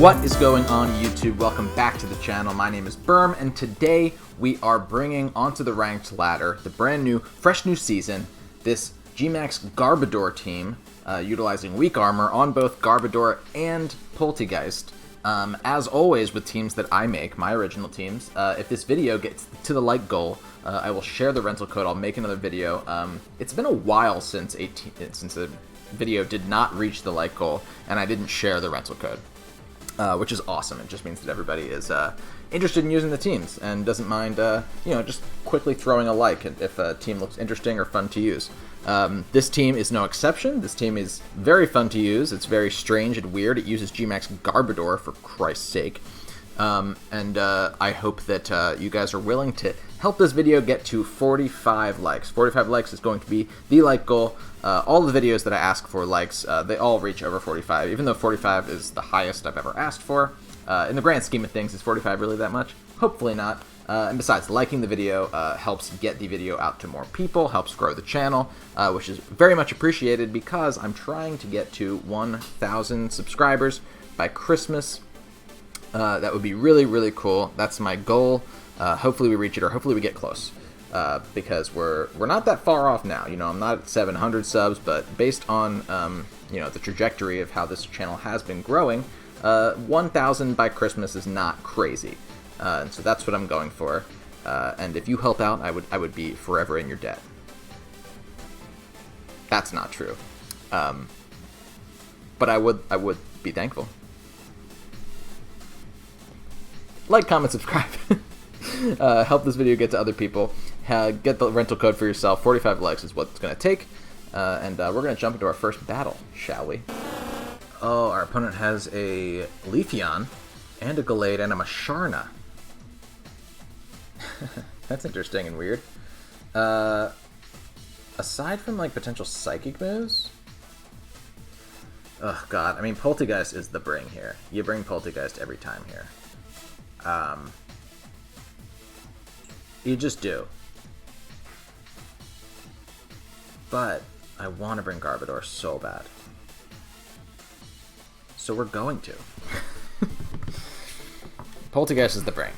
What is going on, YouTube? Welcome back to the channel. My name is Berm, and today we are bringing onto the ranked ladder the brand new, fresh new season, this GMAX GARBODOR team, utilizing weak armor on both GARBODOR and Poltergeist. As always with teams that I make, my original teams, if this video gets to the like goal, I will share the rental code. I'll make another video. It's been a while since a video did not reach the like goal, and I didn't share the rental code. Which is awesome. It just means that everybody is interested in using the teams and doesn't mind, just quickly throwing a like if a team looks interesting or fun to use. This team is no exception. This team is very fun to use. It's very strange and weird. It uses GMAX GARBODOR, for Christ's sake. I hope that you guys are willing to help this video get to 45 likes. 45 likes is going to be the like goal. All the videos that I ask for likes, they all reach over 45, even though 45 is the highest I've ever asked for. In the grand scheme of things, is 45 really that much? Hopefully not. And besides, liking the video helps get the video out to more people, helps grow the channel, which is very much appreciated because I'm trying to get to 1,000 subscribers by Christmas. That would be really, really cool. That's my goal. Hopefully we reach it, or hopefully we get close. Because we're not that far off now. You know, I'm not at 700 subs, but based on the trajectory of how this channel has been growing, 1,000 by Christmas is not crazy. And so that's what I'm going for. And if you help out, I would be forever in your debt. That's not true. But I would be thankful. Like, comment, subscribe. Help this video get to other people. Get the rental code for yourself. 45 likes is what it's going to take. And we're going to jump into our first battle, shall we? Oh, our opponent has a Leafeon, and a Gallade, and a Masharna. That's interesting and weird. Aside from, like, potential Psychic moves... Oh, God. I mean, Poltergeist is the bring here. You bring Poltergeist every time here. You just do. But I want to bring GARBODOR so bad. So we're going to. Poltergeist is the brain.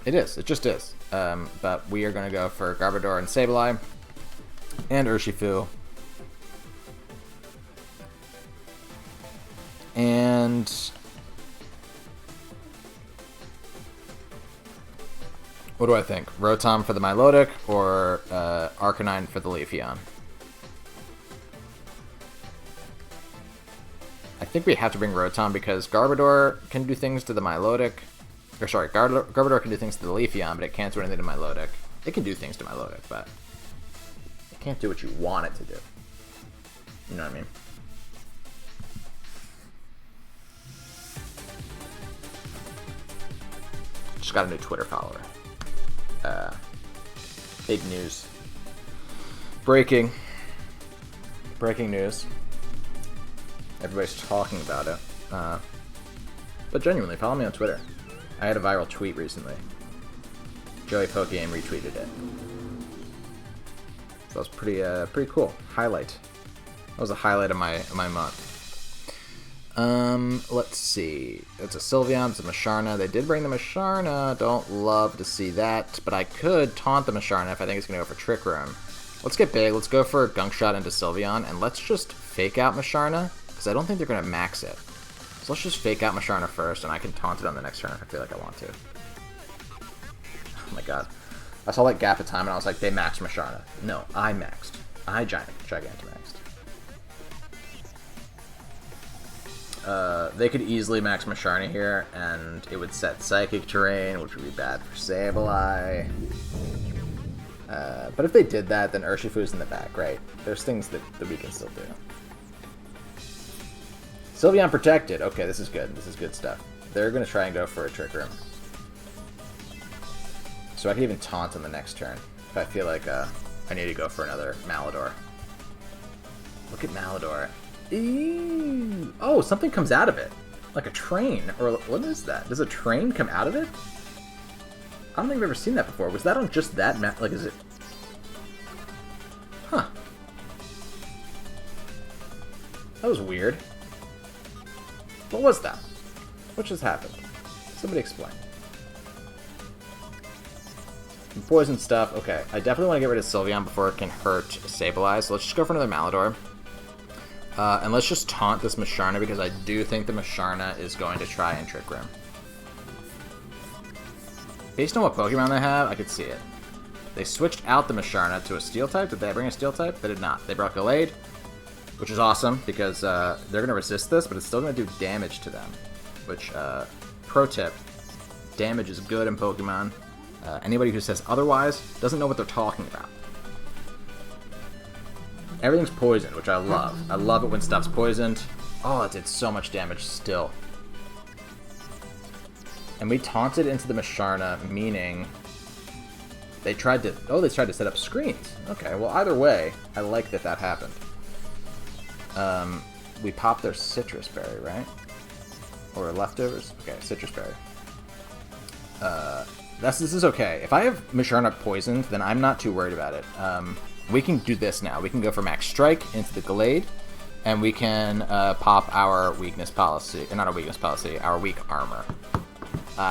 It is. It just is. But we are going to go for GARBODOR and Sableye. And Urshifu. And... what do I think? Rotom for the Milotic, or Arcanine for the Leafeon? I think we have to bring Rotom because GARBODOR can do things to the Milotic. Or sorry, GARBODOR can do things to the Leafeon, but it can't do anything to Milotic. It can do things to Milotic, but it can't do what you want it to do. You know what I mean? Just got a new Twitter follower. Big news. Breaking news. Everybody's talking about it. But genuinely, follow me on Twitter. I had a viral tweet recently. Joey Pokegame retweeted it. So that was pretty cool. Highlight. That was a highlight of my month. Let's see. It's a Sylveon, it's a Masharna. They did bring the Masharna. Don't love to see that, but I could taunt the Masharna if I think it's going to go for Trick Room. Let's get big. Let's go for Gunk Shot into Sylveon, and let's just fake out Masharna, because I don't think they're going to max it. So let's just fake out Masharna first, and I can taunt it on the next turn if I feel like I want to. Oh my god. I saw like Gap of Time, and I was like, they maxed Masharna. No, I maxed. I Gigantamaxed. They could easily max Masharna here, and it would set Psychic Terrain, which would be bad for Sableye. But if they did that, then Urshifu's in the back, right? There's things that we can still do. Sylveon protected. Okay, this is good. This is good stuff. They're going to try and go for a Trick Room. So I can even taunt on the next turn if I feel like I need to go for another Malador. Look at Malador. Eee. Oh, something comes out of it. Like a train. Or what is that? Does a train come out of it? I don't think I've ever seen that before. Was that on just that map? Like, is it... Huh. That was weird. What was that? What just happened? Somebody explain. Poison stuff. Okay, I definitely want to get rid of Sylveon before it can hurt Sableye, so let's just go for another Malador. And let's just taunt this Musharna, because I do think the Musharna is going to try and Trick Room. Based on what Pokemon they have, I could see it. They switched out the Musharna to a Steel type. Did they bring a Steel type? They did not. They brought Gallade, which is awesome, because they're going to resist this, but it's still going to do damage to them. Which, pro tip, damage is good in Pokemon. Anybody who says otherwise doesn't know what they're talking about. Everything's poisoned, which I love. I love it when stuff's poisoned. Oh, it did so much damage still. And we taunted into the Musharna, meaning they tried to... Oh, they tried to set up screens. Okay, well, either way, I like that that happened. We popped their Citrus Berry, right? Or leftovers? Okay, Citrus Berry. This is okay. If I have Musharna poisoned, then I'm not too worried about it. We can do this now. We can go for Max Strike into the Gallade, and we can pop our weakness policy. Not our weakness policy, our weak armor.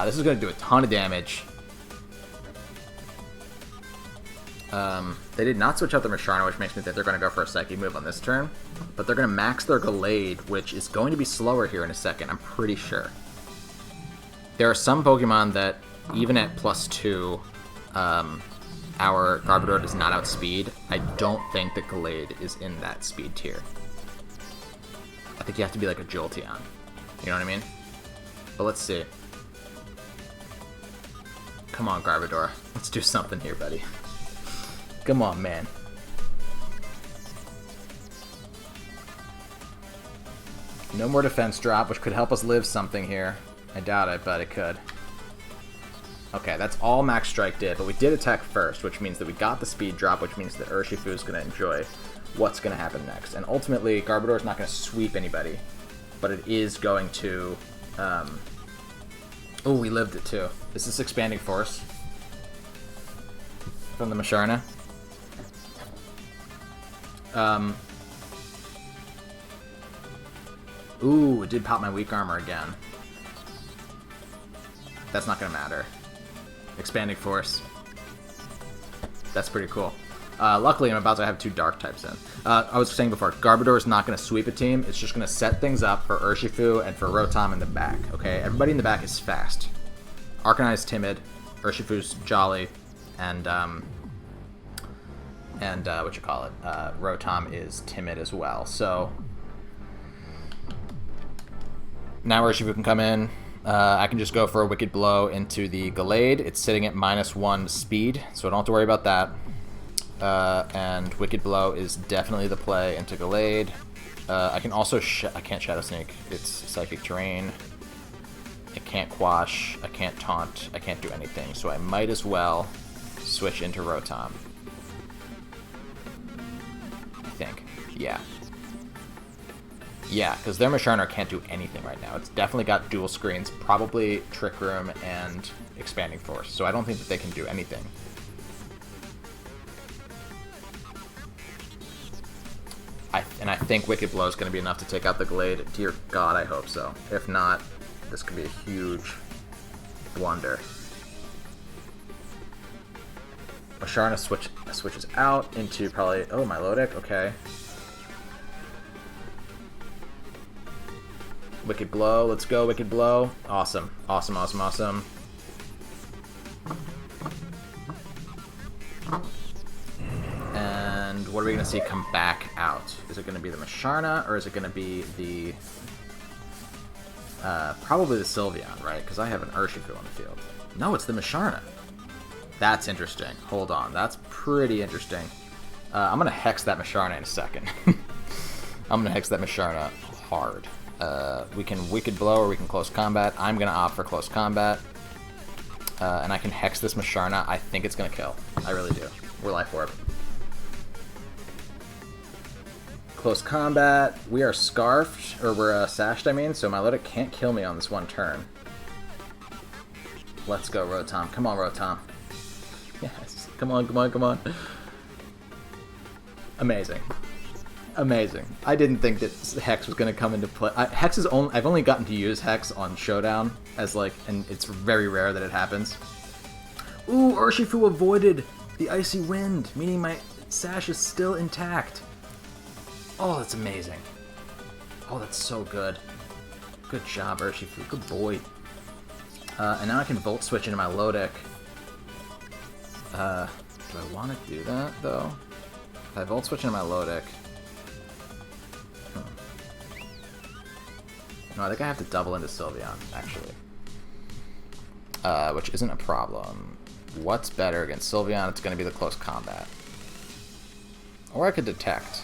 This is going to do a ton of damage. They did not switch out the Musharna, which makes me think they're going to go for a Psychic move on this turn. But they're going to max their Gallade, which is going to be slower here in a second, I'm pretty sure. There are some Pokemon that, even at +2, our Garbodor does not outspeed. I don't think that Gallade is in that speed tier. I think you have to be like a Jolteon. You know what I mean? But let's see. Come on, Garbodor. Let's do something here, buddy. Come on, man. No more defense drop, which could help us live something here. I doubt it, but it could. Okay, that's all Max Strike did, but we did attack first, which means that we got the speed drop, which means that Urshifu is going to enjoy what's going to happen next. And ultimately, Garbodor is not going to sweep anybody, but it is going to... Oh, we lived it too. This is Expanding Force from the Musharna. Ooh, it did pop my weak armor again. That's not going to matter. Expanding Force. That's pretty cool. Luckily, I'm about to have 2 Dark types in. I was saying before, Garbodor is not going to sweep a team. It's just going to set things up for Urshifu and for Rotom in the back. Okay, everybody in the back is fast. Arcanine is timid. Urshifu's jolly, and Rotom is timid as well. So now Urshifu can come in. I can just go for a Wicked Blow into the Gallade. It's sitting at -1 speed, so I don't have to worry about that. And Wicked Blow is definitely the play into Gallade. I can also... I can't Shadow Sneak. It's Psychic Terrain. I can't Quash. I can't Taunt. I can't do anything, so I might as well switch into Rotom. I think. Yeah. Yeah, because their Musharna can't do anything right now. It's definitely got dual screens, probably Trick Room and Expanding Force, so I don't think that they can do anything. And I think Wicked Blow is going to be enough to take out the Gallade. Dear God, I hope so. If not, this could be a huge blunder. Musharna switches out into probably... Oh, Milotic, okay. Wicked Blow, let's go, Wicked Blow. Awesome, awesome, awesome, awesome. And what are we going to see come back out? Is it going to be the Musharna, or is it going to be the... probably the Sylveon, right? Because I have an Urshifu on the field. No, it's the Musharna. That's interesting. Hold on, that's pretty interesting. I'm going to Hex that Musharna in a second. I'm going to Hex that Musharna hard. We can Wicked Blow or we can Close Combat. I'm going to opt for Close Combat. And I can Hex this Musharna. I think it's going to kill. I really do. We're Life Orb. Close Combat. We are Scarfed, or we're Sashed, I mean, so Milotic can't kill me on this one turn. Let's go, Rotom. Come on, Rotom. Yes. Come on, come on, come on. Amazing. Amazing. I didn't think that Hex was going to come into play. I've only gotten to use Hex on Showdown as like, and it's very rare that it happens. Ooh, Urshifu avoided the Icy Wind, meaning my sash is still intact. Oh, that's amazing. Oh, that's so good. Good job, Urshifu. Good boy. And now I can Volt Switch into my low deck. Do I want to do that, though? If I Volt Switch into my low deck... No, I think I have to double into Sylveon, actually. Which isn't a problem. What's better against Sylveon? It's going to be the close combat. Or I could Detect.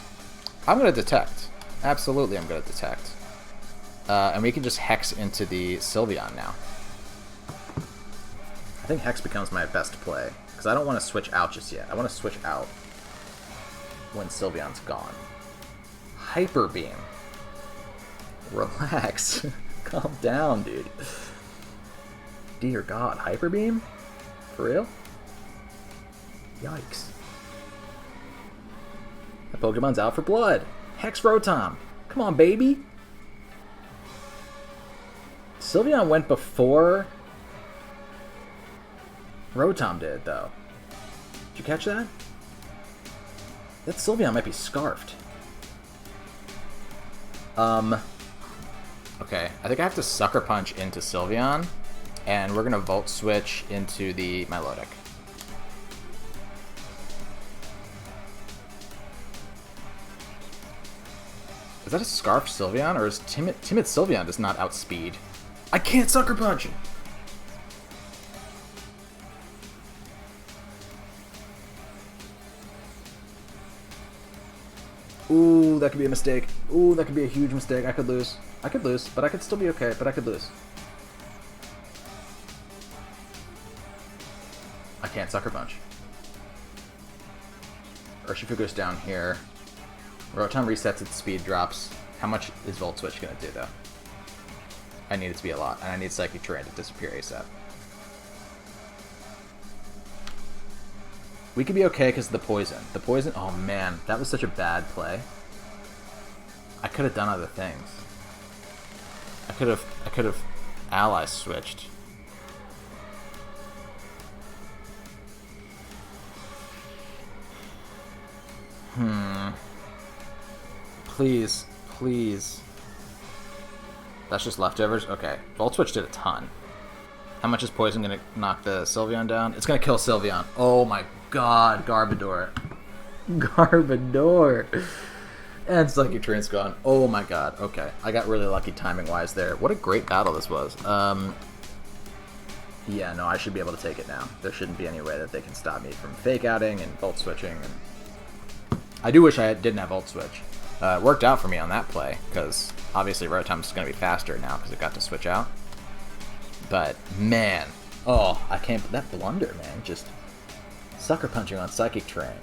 I'm going to Detect. Absolutely, I'm going to Detect. And we can just Hex into the Sylveon now. I think Hex becomes my best play, because I don't want to switch out just yet. I want to switch out when Sylveon's gone. Hyper Beam. Relax. Calm down, dude. Dear God, Hyper Beam? For real? Yikes. That Pokemon's out for blood. Hex Rotom. Come on, baby. Sylveon went before Rotom did, though. Did you catch that? That Sylveon might be scarfed. Okay, I think I have to Sucker Punch into Sylveon, and we're gonna Volt Switch into the Milotic. Is that a Scarfed Sylveon, or is Timid Sylveon does not outspeed? I can't Sucker Punch! Ooh, that could be a mistake. Ooh, that could be a huge mistake. I could lose. I could lose, but I could still be okay, but I could lose. I can't Sucker Punch. Urshifu goes down here. Rotom resets its speed drops. How much is Volt Switch going to do, though? I need it to be a lot, and I need Psychic Terrain to disappear ASAP. We could be okay because of the poison. The poison, oh man, that was such a bad play. I could have done other things. I could have ally switched. Please, please. That's just leftovers? Okay. Volt Switch did a ton. How much is poison going to knock the Sylveon down? It's going to kill Sylveon. Oh my god, Garbodor. Garbodor. And Psychic Terrain's gone. Oh my god. Okay. I got really lucky timing-wise there. What a great battle this was. Yeah, no, I should be able to take it now. There shouldn't be any way that they can stop me from fake outing and Volt Switching. And I do wish I didn't have Volt Switch. It worked out for me on that play, because obviously Rotom's going to be faster now because it got to switch out. But, man, oh, I can't, that blunder, man, just Sucker Punching on Psychic Terrain.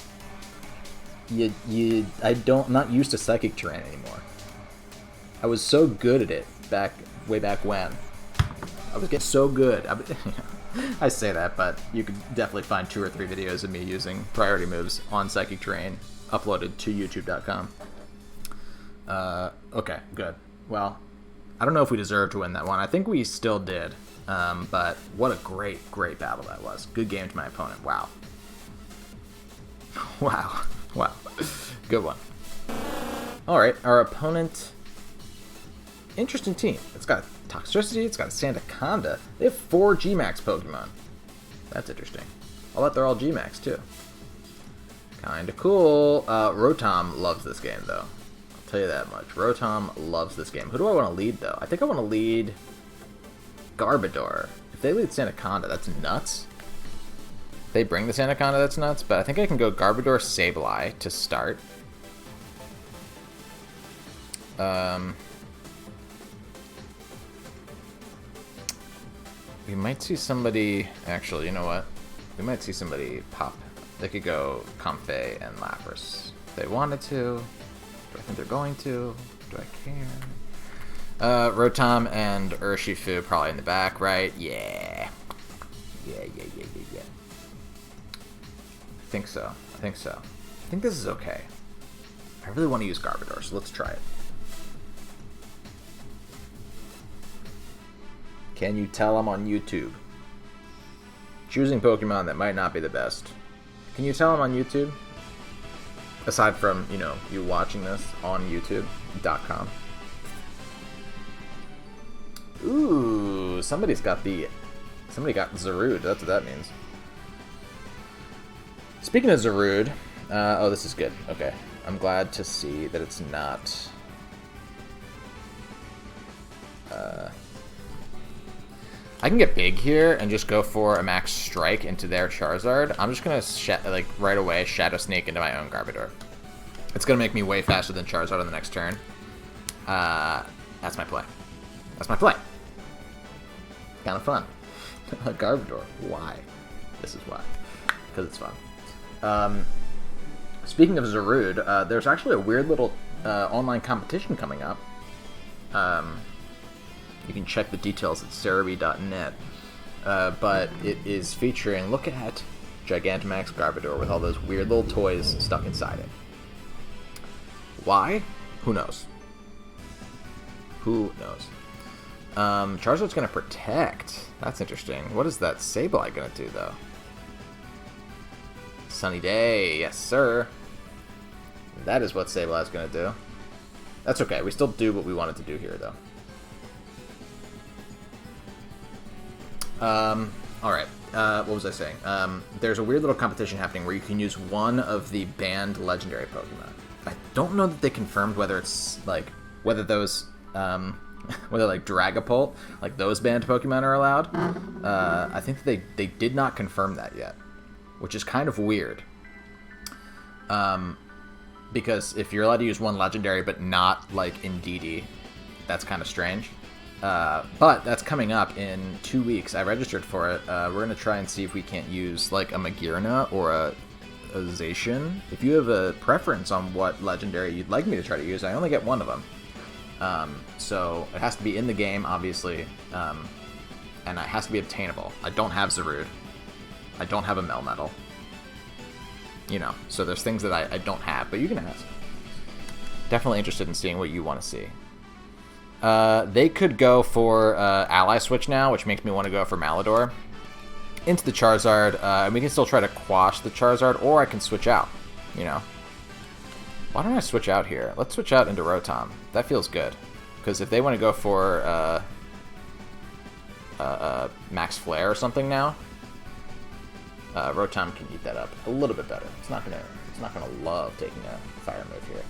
I'm not used to Psychic Terrain anymore. I was so good at it way back when. I was getting so good. I say that, but you could definitely find 2 or 3 videos of me using priority moves on Psychic Terrain uploaded to youtube.com. Okay, good. Well, I don't know if we deserved to win that one. I think we still did. But what a great battle that was. Good game to my opponent. Wow. Wow. Wow. Good one. Alright, our opponent... Interesting team. It's got Toxtricity, it's got a Sandaconda. They have 4 GMAX Pokemon. That's interesting. I'll bet they're all GMAX, too. Kinda cool. Rotom loves this game, though. I'll tell you that much. Rotom loves this game. Who do I want to lead, though? I think I want to lead Garbodor. If they lead Sandaconda, that's nuts. If they bring the Sandaconda, that's nuts. But I think I can go Garbodor, Sableye to start. We might see somebody... Actually, you know what? We might see somebody pop. They could go Comfey and Lapras. If they wanted to. Do I think they're going to? Do I care? Rotom and Urshifu probably in the back, right? Yeah. Yeah. I think so. I think this is okay. I I really want to use Garbodor, so let's try it. Can you tell I'm on YouTube? Choosing Pokemon that might not be the best. Can you tell I'm on YouTube? Aside from, you know, you watching this on YouTube.com. Ooh, somebody got Zarude. That's what that means. Speaking of Zarude, oh, this is good. Okay, I'm glad to see that it's not. I can get big here and just go for a max strike into their Charizard. I'm just gonna like right away Shadow Sneak into my own Garbodor. It's gonna make me way faster than Charizard on the next turn. That's my play. That's my play. Kind of fun. Garbodor. Why? This is why. Because it's fun. Speaking of Zarude, there's actually a weird little online competition coming up. You can check the details at cerebi.net. But it is featuring, look at Gigantamax Garbodor with all those weird little toys stuck inside it. Why? Who knows? Who knows? Charizard's going to protect. That's interesting. What is that Sableye going to do, though? Sunny Day. Yes, sir. That is what Sableye's going to do. That's okay. We still do what we wanted to do here, though. Alright. What was I saying? There's a weird little competition happening where you can use one of the banned legendary Pokemon. I don't know that they confirmed whether it's, like, whether those, whether, like, Dragapult, like, those banned Pokemon are allowed. I think that they did not confirm that yet, which is kind of weird. Because if you're allowed to use one legendary but not, like, Indeedee, that's kind of strange. But that's coming up in 2 weeks. I registered for it. We're going to try and see if we can't use, like, a Magearna or a Zacian. If you have a preference on what legendary you'd like me to try to use, I only get one of them. So it has to be in the game, obviously, and it has to be obtainable. I don't have Zarude. I don't have a Melmetal. You know, so there's things that I don't have, but you can ask. Definitely interested in seeing what you want to see. They could go for Ally Switch now, which makes me want to go for Malador into the Charizard, and we can still try to quash the Charizard, or I can switch out, you know. Why don't I switch out here? Let's switch out into Rotom. That feels good, because if they want to go for Max Flare or something now, Rotom can eat that up a little bit better. It's not gonna love taking a fire move here.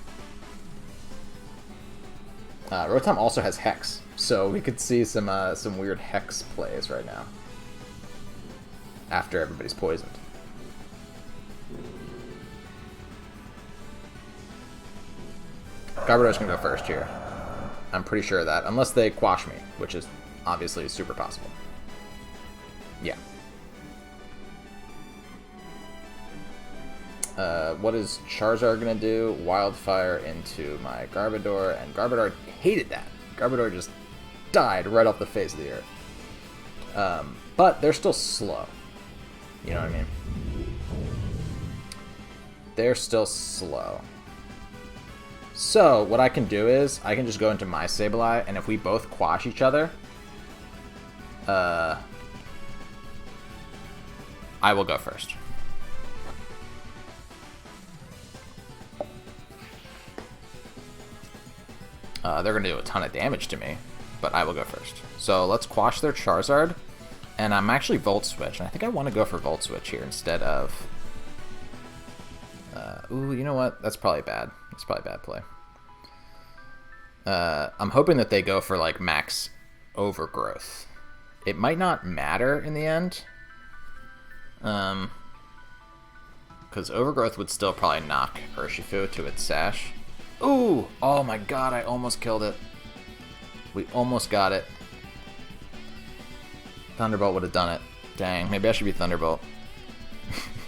Rotom also has Hex, so we could see some weird Hex plays right now. After everybody's poisoned. Garbodor's gonna go first here. I'm pretty sure of that, unless they quash me, which is obviously super possible. Yeah. What is Charizard gonna do? Wildfire into my Garbodor, and Garbodor hated that. Garbodor just died right off the face of the earth. But they're still slow. You know what I mean? They're still slow. So, what I can do is, I can just go into my Sableye, and if we both quash each other, I will go first. They're going to do a ton of damage to me, but I will go first. So let's quash their Charizard, and I'm actually Volt Switch, and I think I want to go for Volt Switch here instead of... ooh, you know what? That's probably bad. That's probably a bad play. I'm hoping that they go for, like, Max Overgrowth. It might not matter in the end, because Overgrowth would still probably knock Urshifu to its Sash. Ooh! Oh my god, I almost killed it. We almost got it. Thunderbolt would have done it. Dang, maybe I should be Thunderbolt.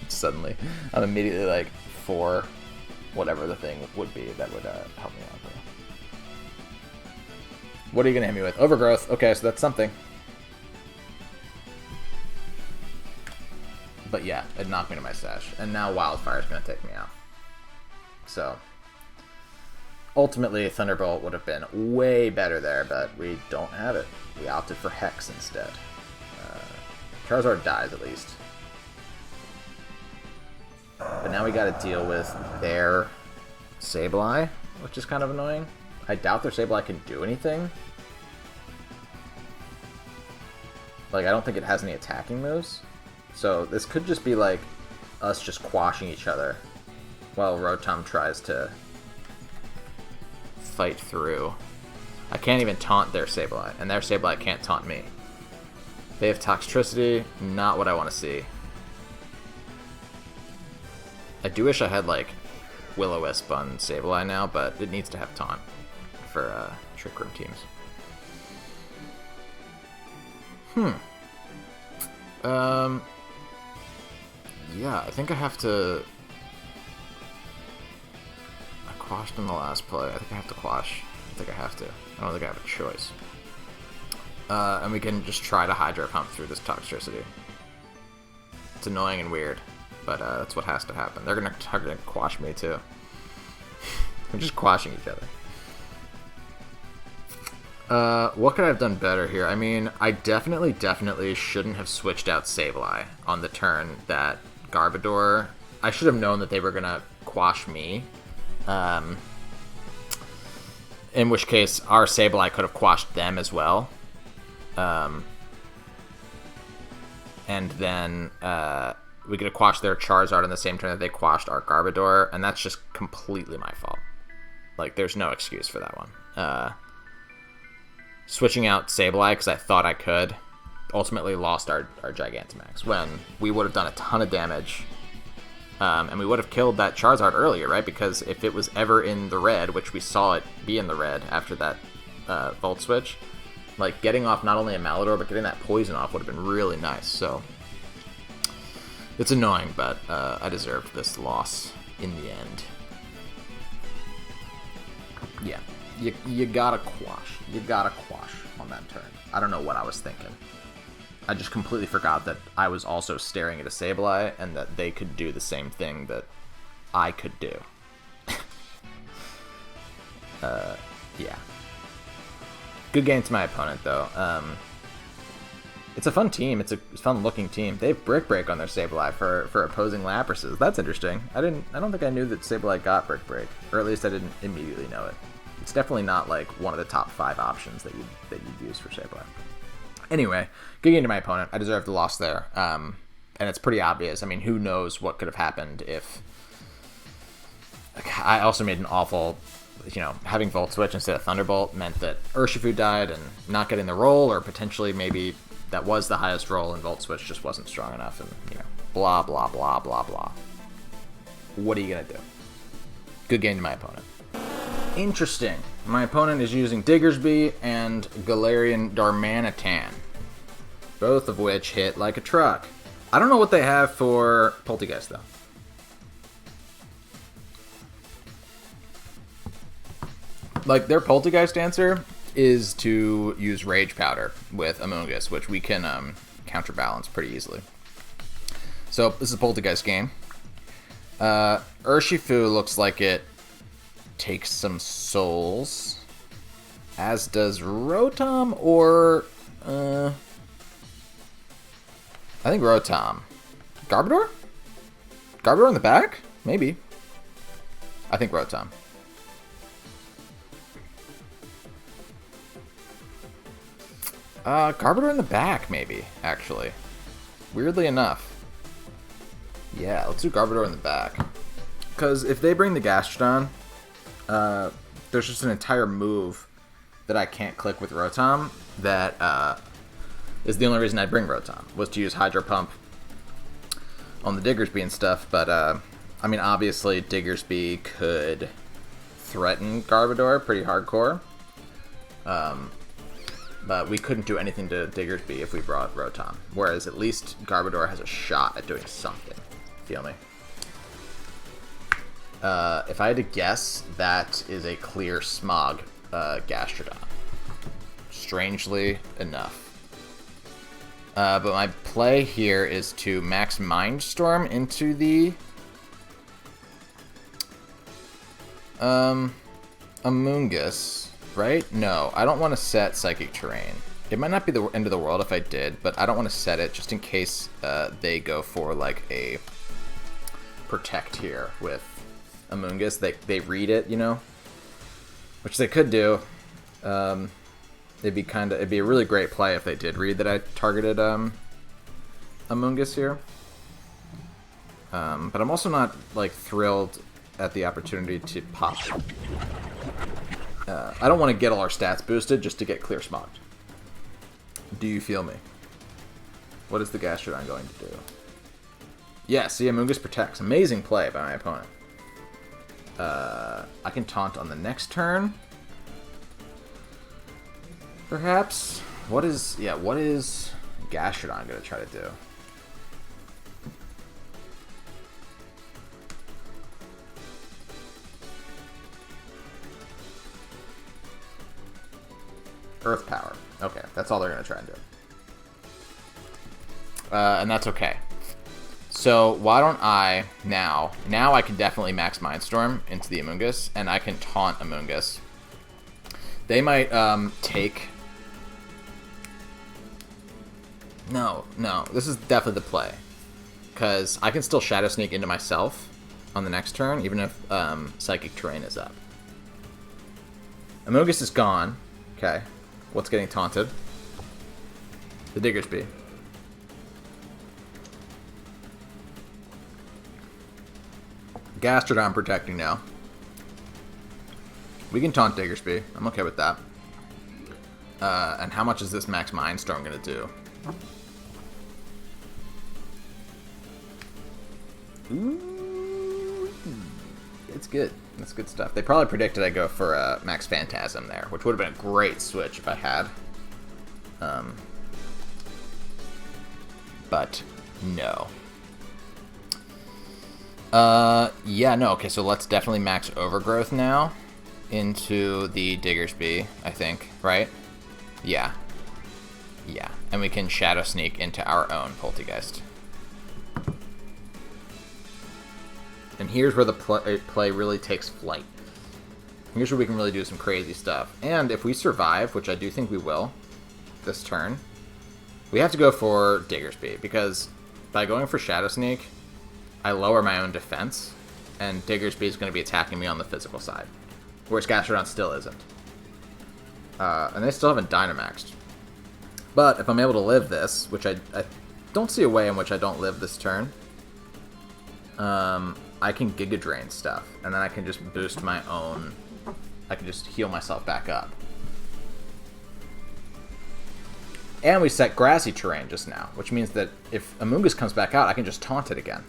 Suddenly. I'm immediately like 4, whatever the thing would be that would help me out there. What are you going to hit me with? Overgrowth. Okay, so that's something. But yeah, it knocked me to my Sash. And now Wildfire is going to take me out. So... Ultimately, Thunderbolt would have been way better there, but we don't have it. We opted for Hex instead. Charizard dies, at least. But now we gotta deal with their Sableye, which is kind of annoying. I doubt their Sableye can do anything. Like, I don't think it has any attacking moves. So this could just be, like, us just quashing each other while Rotom tries to fight through. I can't even taunt their Sableye, and their Sableye can't taunt me. They have Toxtricity, not what I want to see. I do wish I had, like, Will-O-Wisp on Sableye now, but it needs to have taunt for Trick Room teams. Yeah, I think I have to... I quashed in the last play. I think I have to quash. I think I have to. I don't think I have a choice. And we can just try to Hydro Pump through this Toxtricity. It's annoying and weird, but that's what has to happen. They're gonna quash me too. We're just quashing each other. What could I have done better here? I mean, I definitely shouldn't have switched out Sableye on the turn that Garbodor... I should have known that they were gonna quash me. In which case, our Sableye could have quashed them as well. And then we could have quashed their Charizard on the same turn that they quashed our Garbodor, and that's just completely my fault. Like, there's no excuse for that one. Switching out Sableye because I thought I could ultimately lost our Gigantamax when we would have done a ton of damage. And we would have killed that Charizard earlier, right? Because if it was ever in the red, which we saw it be in the red after that Volt Switch, like, getting off not only a Malador, but getting that poison off would have been really nice. So, it's annoying, but I deserved this loss in the end. Yeah, you gotta quash. You gotta quash on that turn. I don't know what I was thinking. I just completely forgot that I was also staring at a Sableye, and that they could do the same thing that I could do. Yeah. Good game to my opponent, though. It's a fun team. It's a fun-looking team. They have Brick Break on their Sableye for opposing Laprases. That's interesting. I don't think I knew that Sableye got Brick Break, or at least I didn't immediately know it. It's definitely not like one of the top 5 options that you'd use for Sableye. Anyway, good game to my opponent. I deserved the loss there, and it's pretty obvious. I mean, who knows what could have happened if... I also made an awful... having Volt Switch instead of Thunderbolt meant that Urshifu died and not getting the roll, or potentially maybe that was the highest roll and Volt Switch just wasn't strong enough, and, blah, blah, blah, blah, blah. What are you going to do? Good game to my opponent. Interesting. My opponent is using Diggersby and Galarian Darmanitan, both of which hit like a truck. I don't know what they have for Poltergeist, though. Like, their Poltergeist answer is to use Rage Powder with Amoonguss, which we can counterbalance pretty easily. So, this is a Poltergeist game. Urshifu looks like it takes some souls, as does Rotom, or I think Rotom. Garbodor? Garbodor in the back? Maybe. I think Rotom. Garbodor in the back, maybe, actually. Weirdly enough. Yeah, let's do Garbodor in the back. Because if they bring the Gastrodon, there's just an entire move that I can't click with Rotom that is the only reason I bring Rotom, was to use Hydro Pump on the Diggersby and stuff, but I mean, obviously Diggersby could threaten Garbodor pretty hardcore, but we couldn't do anything to Diggersby if we brought Rotom, whereas at least Garbodor has a shot at doing something. Feel me? If I had to guess, that is a clear Smog Gastrodon. Strangely enough. But my play here is to max Mindstorm into the Amoongus, right? No, I don't want to set Psychic Terrain. It might not be the end of the world if I did, but I don't want to set it just in case they go for like a Protect here with Amoongus. They read it, you know, which they could do. It'd be a really great play if they did read that I targeted Amoongus here. But I'm also not like thrilled at the opportunity to pop. I don't want to get all our stats boosted just to get Clear Smogged. Do you feel me? What is the Gastrodon going to do? Yeah, see, Amoongus protects. Amazing play by my opponent. I can taunt on the next turn. Perhaps. What is Gastrodon going to try to do? Earth Power. Okay, that's all they're going to try and do. And that's okay. So why don't I now I can definitely max Mindstorm into the Amoongus, and I can taunt Amoongus. They might take... No, this is definitely the play. Because I can still Shadow Sneak into myself on the next turn, even if Psychic Terrain is up. Amoongus is gone. Okay. What's getting taunted? The Diggersby. Gastrodon protecting now. We can taunt Diggersby. I'm okay with that. And how much is this max Mindstorm going to do? Ooh, it's good. That's good stuff. They probably predicted I'd go for Max Phantasm there, which would have been a great switch if I had. But no. Yeah, no. Okay, so let's definitely max Overgrowth now into the Diggersby, I think, right? Yeah. Yeah, and we can Shadow Sneak into our own Poltegeist. And here's where the play really takes flight. Here's where we can really do some crazy stuff. And if we survive, which I do think we will, this turn, we have to go for Diggersby, because by going for Shadow Sneak, I lower my own defense, and Diggersby is going to be attacking me on the physical side, whereas Gastrodon still isn't. And they still haven't Dynamaxed. But if I'm able to live this, which I don't see a way in which I don't live this turn, I can Giga Drain stuff, and then I can just boost my own... I can just heal myself back up. And we set Grassy Terrain just now, which means that if Amoongus comes back out, I can just taunt it again.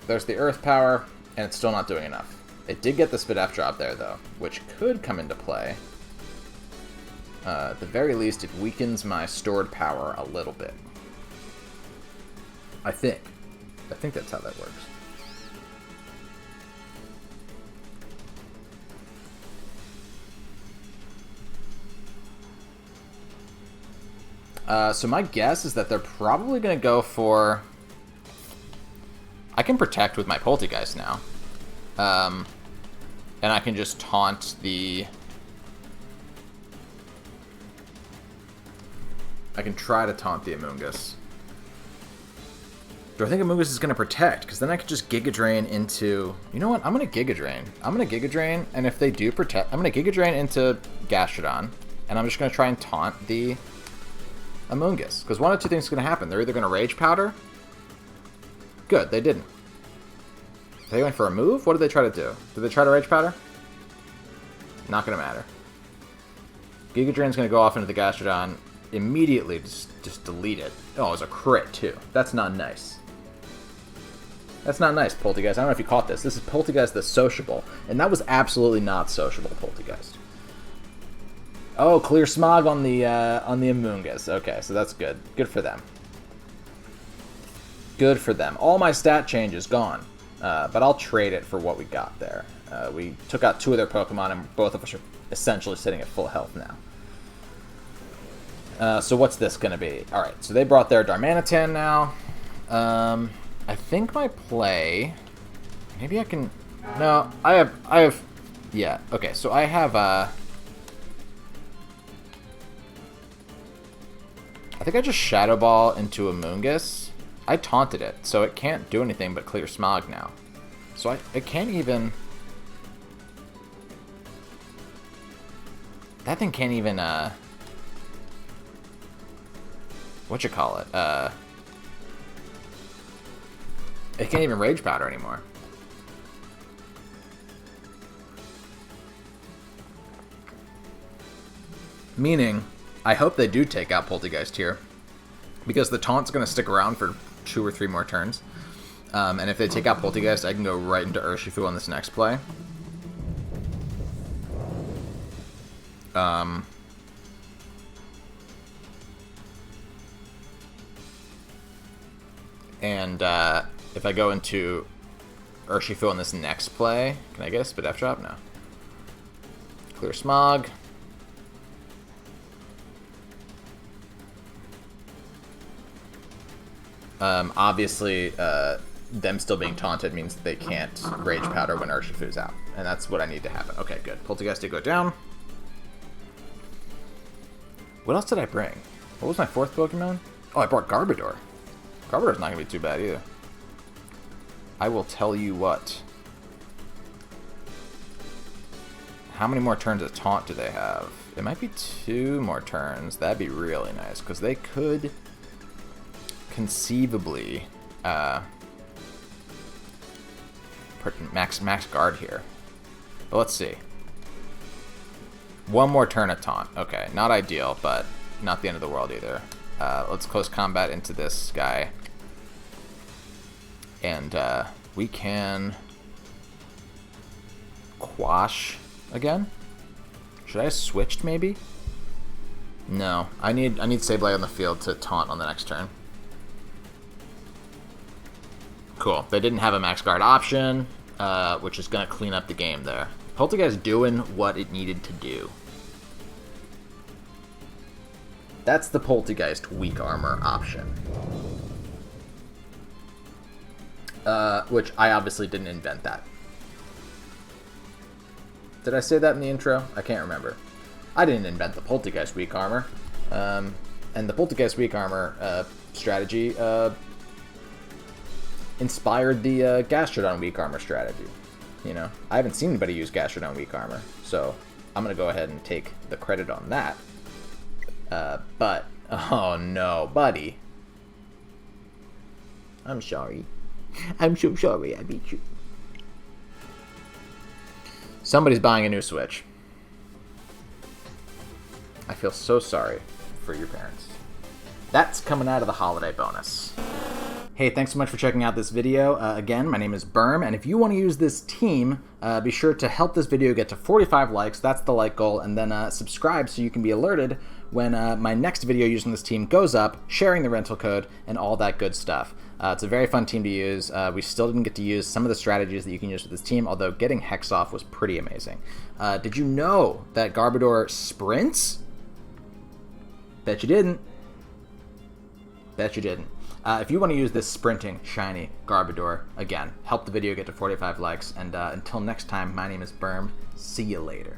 There's the Earth Power, and it's still not doing enough. It did get the Spidef drop there, though, which could come into play. At the very least, it weakens my stored power a little bit. I think that's how that works. So my guess is that they're probably going to go for... I can protect with my Poltegeist now. And I can just taunt the... I can try to taunt the Amoongus. Do I think Amoongus is going to protect? Because then I could just Giga Drain into... You know what? I'm going to Giga Drain. I'm going to Giga Drain, and if they do protect... I'm going to Giga Drain into Gastrodon, and I'm just going to try and taunt the Amoongus. Because one of two things is going to happen. They're either going to Rage Powder... Good, they didn't. They went for a move? What did they try to do? Did they try to Rage Powder? Not going to matter. Giga Drain's going to go off into the Gastrodon, immediately just delete it. Oh, it was a crit, too. That's not nice. That's not nice, Poltegeist. I don't know if you caught this. This is Poltegeist the Sociable, and that was absolutely not sociable, Poltegeist. Oh, Clear Smog on the Amoongus. Okay, so that's good. Good for them. Good for them. All my stat change is gone, but I'll trade it for what we got there. We took out two of their Pokemon, and both of us are essentially sitting at full health now. So what's this going to be? All right, so they brought their Darmanitan now. I think my play... Maybe I can... No, I have... Yeah, okay, so I have... I think I just Shadow Ball into a Moongus. I taunted it, so it can't do anything but clear Smog now. So it can't even... That thing can't even, whatchamacallit? It can't even Rage Powder anymore. Meaning, I hope they do take out Poltergeist here, because the taunt's going to stick around for 2 or 3 more turns. And if they take out Poltergeist, I can go right into Urshifu on this next play. And if I go into Urshifu on this next play, can I get a Spit F drop? No. Clear Smog. Obviously, them still being taunted means that they can't Rage Powder when Urshifu's out. And that's what I need to happen. Okay, good. Poltergeist did go down. What else did I bring? What was my 4th Pokemon? Oh, I brought Garbodor. Garbodor's not going to be too bad either. I will tell you what. How many more turns of taunt do they have? It might be 2 more turns. That'd be really nice, because they could conceivably max guard here. But let's see. 1 more turn of taunt. Okay, not ideal, but not the end of the world either. Let's close combat into this guy. And we can quash again. Should I have switched maybe? No, I need Sableye on the field to taunt on the next turn. Cool. They didn't have a max guard option, which is going to clean up the game there. Poltergeist doing what it needed to do. That's the Poltergeist weak armor option. Which I obviously didn't invent that. Did I say that in the intro? I can't remember. I didn't invent the Poltergeist weak armor. And the Poltergeist weak armor strategy inspired the Gastrodon weak armor strategy. You know, I haven't seen anybody use Gastrodon weak armor, so I'm gonna go ahead and take the credit on that. But oh no, buddy. I'm sorry. I'm so sorry I beat you. Somebody's buying a new Switch. I feel so sorry for your parents. That's coming out of the holiday bonus. Hey, thanks so much for checking out this video. Again, my name is Berm, and if you want to use this team, be sure to help this video get to 45 likes. That's the like goal, and then subscribe so you can be alerted when my next video using this team goes up, sharing the rental code, and all that good stuff. It's a very fun team to use. We still didn't get to use some of the strategies that you can use with this team, although getting Hex off was pretty amazing. Did you know that Garbodor sprints? Bet you didn't. Bet you didn't. If you want to use this sprinting, shiny Garbodor, again, help the video get to 45 likes. And until next time, my name is Berm. See you later.